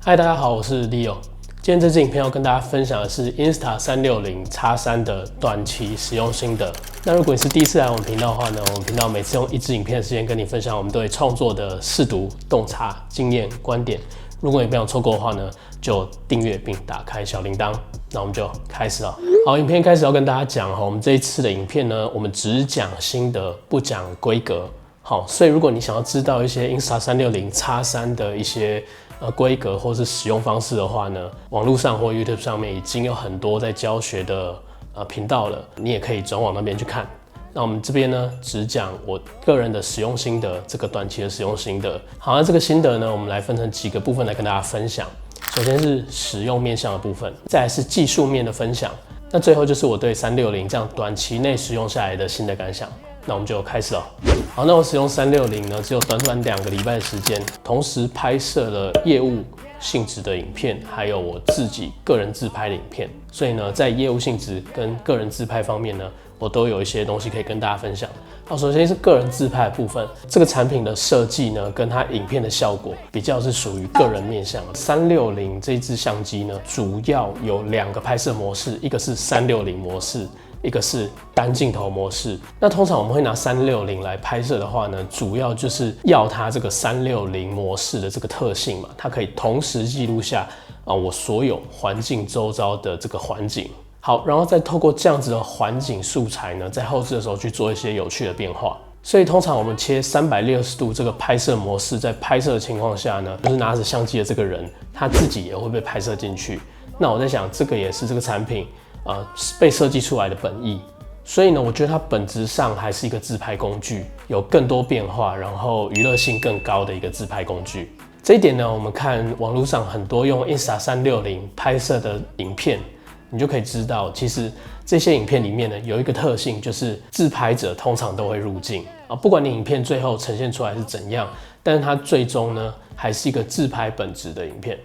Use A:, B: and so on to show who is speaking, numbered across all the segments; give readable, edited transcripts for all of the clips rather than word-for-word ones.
A: 嗨，大家好，我是 Leo。今天这支影片要跟大家分享的是 Insta360X3 的短期使用心得。那如果你是第一次来我们频道的话呢，我们频道每次用一支影片的时间跟你分享我们对创作的试读、洞察、经验、观点。如果你不想错过的话呢，就订阅并打开小铃铛。那我们就开始了。好，影片开始要跟大家讲我们这一次的影片呢，我们只讲心得，不讲规格。好，所以如果你想要知道一些 Insta360X3 的一些规格或是使用方式的话呢，网络上或 YouTube 上面已经有很多在教学的频道了，你也可以转往那边去看。那我们这边呢，只讲我个人的使用心得，这个短期的使用心得。好，那这个心得呢，我们来分成几个部分来跟大家分享。首先是使用面向的部分，再来是技术面的分享，那最后就是我对360这样短期内使用下来的心得感想。那我们就开始了。好，那我使用360呢，只有短短2个礼拜的时间，同时拍摄了业务性质的影片，还有我自己个人自拍的影片。所以呢，在业务性质跟个人自拍方面呢，我都有一些东西可以跟大家分享。好，首先是个人自拍的部分，这个产品的设计呢，跟它影片的效果比较是属于个人面向的。360这支相机呢，主要有2个拍摄模式，一个是360模式，一个是单镜头模式。那通常我们会拿360来拍摄的话呢，主要就是要它这个360模式的这个特性嘛，它可以同时记录下我所有环境周遭的这个环境。好，然后再透过这样子的环境素材呢，在后置的时候去做一些有趣的变化。所以通常我们切360度这个拍摄模式，在拍摄的情况下呢，就是拿着相机的这个人，他自己也会被拍摄进去。那我在想，这个也是这个产品被设计出来的本意。所以呢，我觉得它本质上还是一个自拍工具，有更多变化，然后娱乐性更高的一个自拍工具。这一点呢，我们看网络上很多用 Insta360拍摄的影片，你就可以知道，其实这些影片里面呢，有一个特性，就是自拍者通常都会入镜啊，不管你影片最后呈现出来是怎样，但是它最终呢，还是一个自拍本质的影片。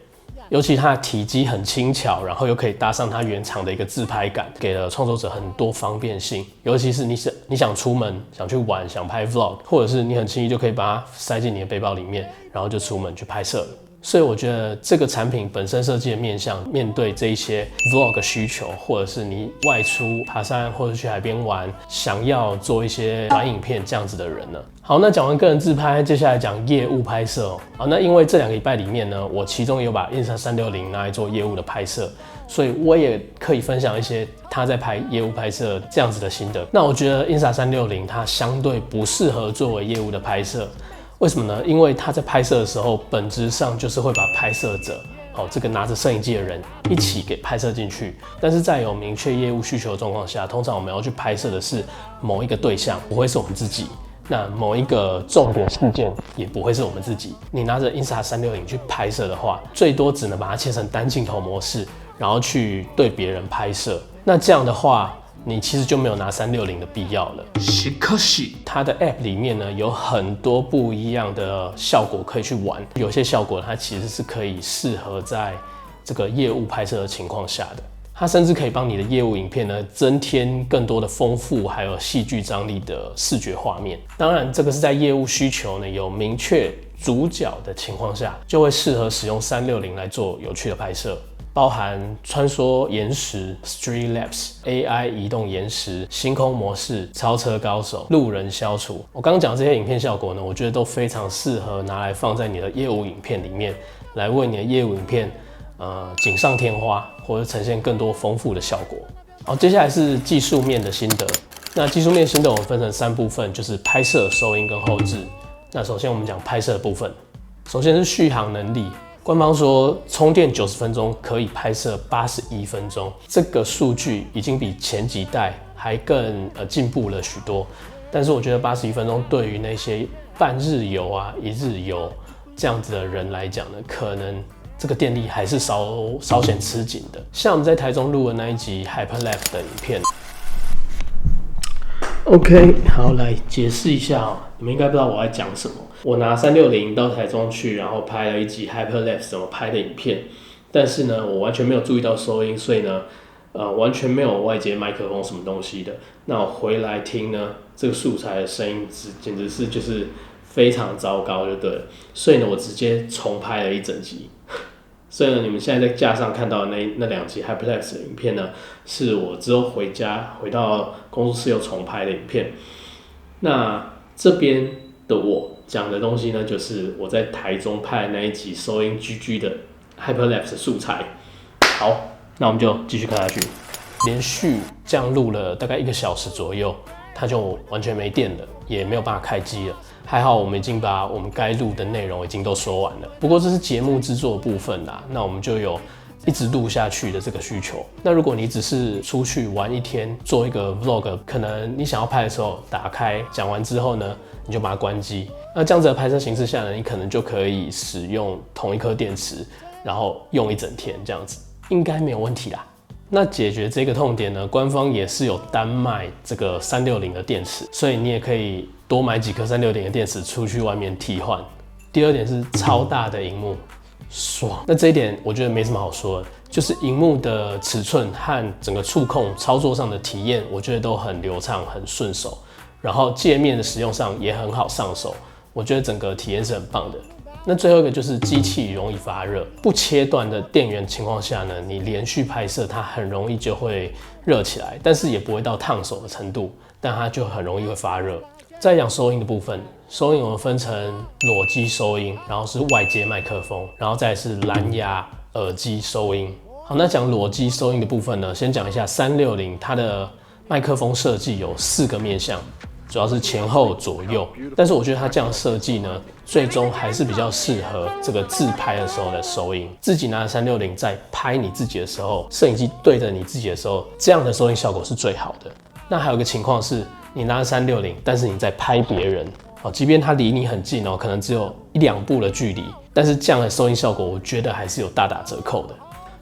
A: 尤其它的体积很轻巧，然后又可以搭上它原厂的一个自拍感，给了创作者很多方便性。尤其是你想出门、想去玩、想拍 vlog， 或者是你很轻易就可以把它塞进你的背包里面，然后就出门去拍摄了。所以我觉得这个产品本身设计的面向，面对这一些 vlog 需求，或者是你外出爬山或者去海边玩，想要做一些短影片这样子的人呢。好，那讲完个人自拍，接下来讲业务拍摄哦。好，那因为这2个礼拜里面呢，我其中也有把 Insta360拿来做业务的拍摄，所以我也可以分享一些他在拍业务拍摄这样子的心得。那我觉得 Insta360它相对不适合作为业务的拍摄。为什么呢？因为他在拍摄的时候，本质上就是会把拍摄者，这个拿着摄影机的人一起给拍摄进去。但是在有明确业务需求的状况下，通常我们要去拍摄的是某一个对象，不会是我们自己。那某一个重点事件也不会是我们自己。你拿着 Insta360去拍摄的话，最多只能把它切成单镜头模式，然后去对别人拍摄。那这样的话，你其实就没有拿360的必要了。
B: しかし，
A: 它的 App 里面呢，有很多不一样的效果可以去玩。有些效果它其实是可以适合在这个业务拍摄的情况下的。它甚至可以帮你的业务影片呢，增添更多的丰富还有戏剧张力的视觉画面。当然，这个是在业务需求呢有明确主角的情况下，就会适合使用360来做有趣的拍摄。包含穿梭延时 Streamlabs、AI 移动延时、星空模式、超车高手、路人消除。我刚刚讲这些影片效果呢，我觉得都非常适合拿来放在你的业务影片里面，来为你的业务影片锦上添花，或者呈现更多丰富的效果。好，接下来是技术面的心得。那技术面心得我们分成3部分，就是拍摄、收音跟后置。那首先我们讲拍摄的部分，首先是续航能力。官方说，充电90分钟可以拍摄81分钟，这个数据已经比前几代还更进步了许多。但是我觉得81分钟对于那些半日游啊、1日游这样子的人来讲呢，可能这个电力还是稍显吃紧的。像我们在台中录的那一集 Hyperlapse 的影片。OK， 好，来解释一下你们应该不知道我在讲什么。我拿360到台中去，然后拍了一集 Hyperlapse 怎么拍的影片，但是呢，我完全没有注意到收音，所以呢，完全没有外接麦克风什么东西的。那我回来听呢，这个素材的声音简直是就是非常糟糕，就对了。所以呢，我直接重拍了一整集。所以呢，你们现在在架上看到的那2集 Hyperlapse 的影片呢，是我之后回到工作室又重拍的影片。那这边的我讲的东西呢，就是我在台中拍的那一集收音 GG 的 Hyperlapse 素材。好，那我们就继续看下去。连续这样录了大概1个小时左右，它就完全没电了，也没有办法开机了。还好我们已经把我们该录的内容已经都说完了。不过这是节目制作的部分啦，那我们就有一直录下去的这个需求。那如果你只是出去玩一天，做一个 vlog， 可能你想要拍的时候打开，讲完之后呢，你就把它关机。那这样子的拍摄形式下呢，你可能就可以使用同一颗电池，然后用一整天，这样子应该没有问题啦。那解决这个痛点呢，官方也是有单卖这个360的电池，所以你也可以多买几颗360的电池出去外面替换。第二点是超大的萤幕，爽。那这一点我觉得没什么好说的，就是萤幕的尺寸和整个触控操作上的体验，我觉得都很流畅、很顺手，然后界面的使用上也很好上手，我觉得整个体验是很棒的。那最后一个就是机器容易发热，不切断的电源情况下呢，你连续拍摄它很容易就会热起来，但是也不会到烫手的程度，但它就很容易会发热。再讲收音的部分，收音我们分成裸机收音，然后是外接麦克风，然后再是蓝牙耳机收音。好，那讲裸机收音的部分呢，先讲一下360它的麦克风设计有4个面向。主要是前后左右，但是我觉得它这样设计呢，最终还是比较适合这个自拍的时候的收音。自己拿着360在拍你自己的时候，摄影机对着你自己的时候，这样的收音效果是最好的。那还有一个情况是，你拿着360，但是你在拍别人，即便他离你很近哦，可能只有1、2步的距离，但是这样的收音效果，我觉得还是有大打折扣的。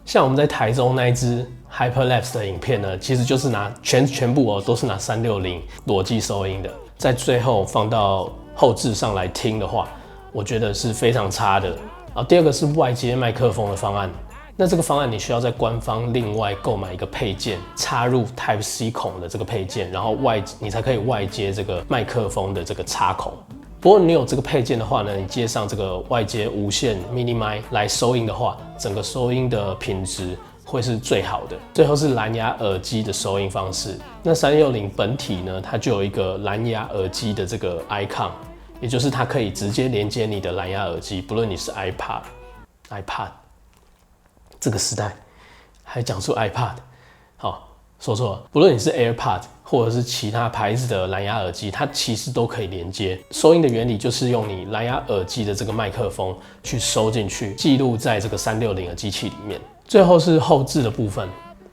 A: 像我们在台中那一支 Hyperlapse 的影片呢，其实就是拿全部都是拿360裸机收音的，在最后放到后置上来听的话，我觉得是非常差的。然后第二个是外接麦克风的方案，那这个方案你需要在官方另外购买一个配件，插入 Type C 孔的这个配件，然后你才可以外接这个麦克风的这个插孔。不过你有这个配件的话呢，你接上这个外接无线 mini mic 来收音的话，整个收音的品质会是最好的。最后是蓝牙耳机的收音方式。那360本体呢，它就有一个蓝牙耳机的这个 icon， 也就是它可以直接连接你的蓝牙耳机，不论你是 iPad， 这个时代还讲出 iPad， 好，说错了，不论你是 AirPod 或者是其他牌子的蓝牙耳机，它其实都可以连接。收音的原理就是用你蓝牙耳机的这个麦克风去收进去，记录在这个360的机器里面。最后是后置的部分。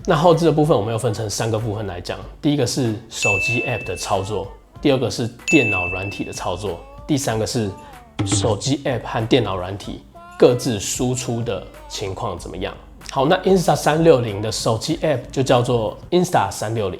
A: 那后置的部分我们又分成3个部分来讲。第一个是手机 App 的操作，第二个是电脑软体的操作，第三个是手机 App 和电脑软体各自输出的情况怎么样。好，那 Insta360 的手机 App 就叫做 Insta360。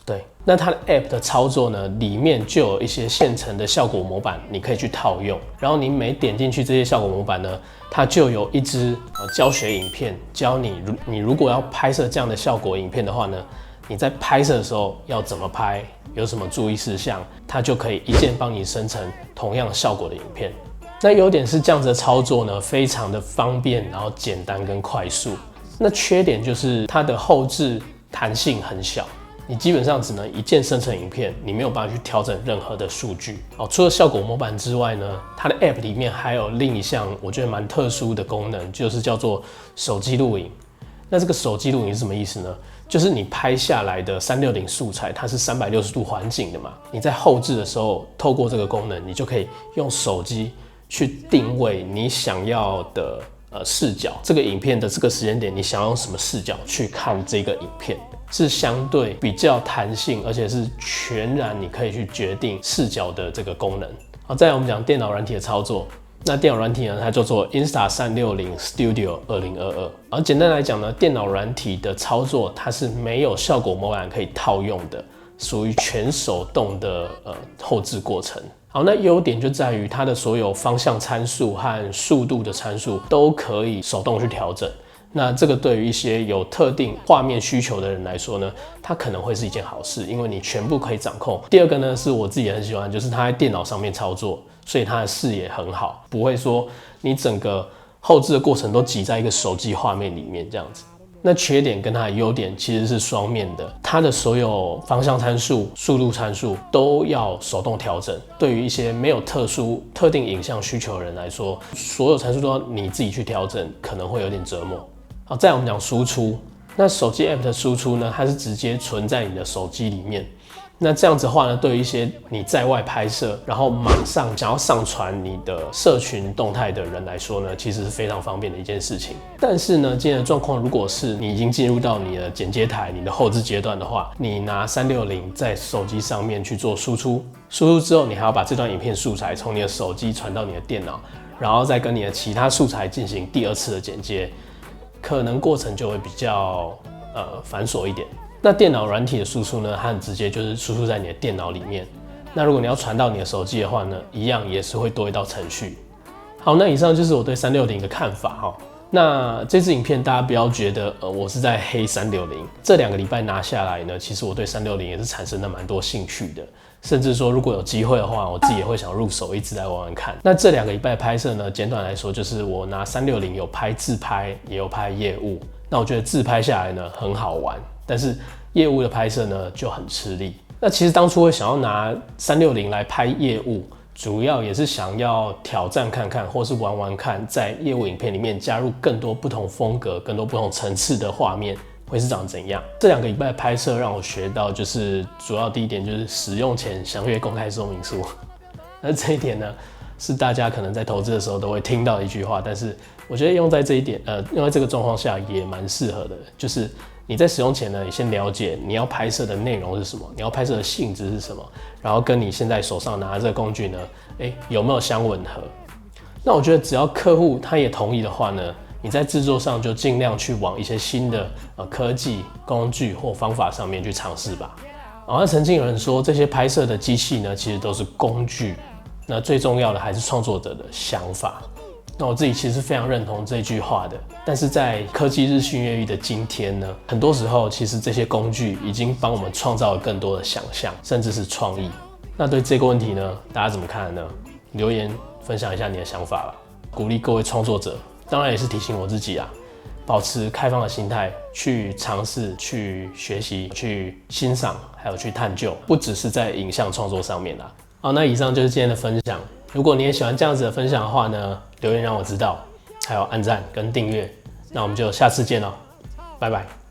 A: 对，那它的 App 的操作呢，里面就有一些现成的效果模板，你可以去套用。然后你每点进去这些效果模板呢，它就有一支教学影片，教你如果要拍摄这样的效果影片的话呢，你在拍摄的时候要怎么拍，有什么注意事项，它就可以一键帮你生成同样效果的影片。那优点是这样子的操作呢，非常的方便，然后简单跟快速。那缺点就是它的后置弹性很小。你基本上只能一键生成影片，你没有办法去调整任何的数据。除了效果模板之外呢，它的 App 里面还有另一项我觉得蛮特殊的功能，就是叫做手机录影。那这个手机录影是什么意思呢？就是你拍下来的360素材，它是360度环景的嘛，你在后置的时候，透过这个功能，你就可以用手机去定位你想要的视角。这个影片的这个时间点，你想要用什么视角去看这个影片？是相对比较弹性，而且是全然你可以去决定视角的这个功能。好，再来我们讲电脑软体的操作。那电脑软体呢，它叫做 Insta360 Studio 2022。而简单来讲呢，电脑软体的操作它是没有效果模板可以套用的，属于全手动的后置过程。好，那优点就在于它的所有方向参数和速度的参数都可以手动去调整。那这个对于一些有特定画面需求的人来说呢，它可能会是一件好事，因为你全部可以掌控。第二个呢，是我自己也很喜欢，就是它在电脑上面操作，所以它的视野很好，不会说你整个后置的过程都挤在一个手机画面里面这样子。那缺点跟它的优点其实是双面的，它的所有方向参数、速度参数都要手动调整。对于一些没有特定影像需求的人来说，所有参数都要你自己去调整，可能会有点折磨。好，再来我们讲输出。那手机 App 的输出呢，它是直接存在你的手机里面。那这样子的话呢，对于一些你在外拍摄，然后马上想要上传你的社群动态的人来说呢，其实是非常方便的一件事情。但是呢，今天的状况如果是你已经进入到你的剪接台、你的后置阶段的话，你拿360在手机上面去做输出之后，你还要把这段影片素材从你的手机传到你的电脑，然后再跟你的其他素材进行第二次的剪接，可能过程就会比较繁琐一点。那电脑软体的输出呢，它很直接，就是输出在你的电脑里面。那如果你要传到你的手机的话呢，一样也是会多一道程序。好，那以上就是我对360的看法哈。那这支影片大家不要觉得我是在黑360，这2个礼拜拿下来呢，其实我对360也是产生了蛮多兴趣的，甚至说如果有机会的话，我自己也会想入手一直来玩玩看。那这2个礼拜拍摄呢，简短来说就是我拿360有拍自拍，也有拍业务。那我觉得自拍下来呢很好玩，但是业务的拍摄呢就很吃力。那其实当初会想要拿360来拍业务，主要也是想要挑战看看，或是玩玩看，在业务影片里面加入更多不同风格、更多不同层次的画面会是长怎样。这2个礼拜的拍摄让我学到，就是主要第一点就是使用前详阅公开说明书。那这一点呢，是大家可能在投资的时候都会听到的一句话，但是我觉得用在这一点，用在这个状况下也蛮适合的，就是你在使用前呢，你先了解你要拍摄的内容是什么，你要拍摄的性质是什么，然后跟你现在手上拿的这个工具呢，有没有相吻合？那我觉得只要客户他也同意的话呢，你在制作上就尽量去往一些新的科技工具或方法上面去尝试吧。那曾经有人说，这些拍摄的机器呢，其实都是工具，那最重要的还是创作者的想法。那我自己其实非常认同这句话的，但是在科技日新月异的今天呢，很多时候其实这些工具已经帮我们创造了更多的想象，甚至是创意。那对这个问题呢，大家怎么看呢？留言分享一下你的想法吧，鼓励各位创作者，当然也是提醒我自己啊，保持开放的心态，去尝试、去学习、去欣赏，还有去探究，不只是在影像创作上面啦。好，那以上就是今天的分享。如果你也喜欢这样子的分享的话呢，留言让我知道，还有按赞跟订阅。那我们就下次见咯，拜拜。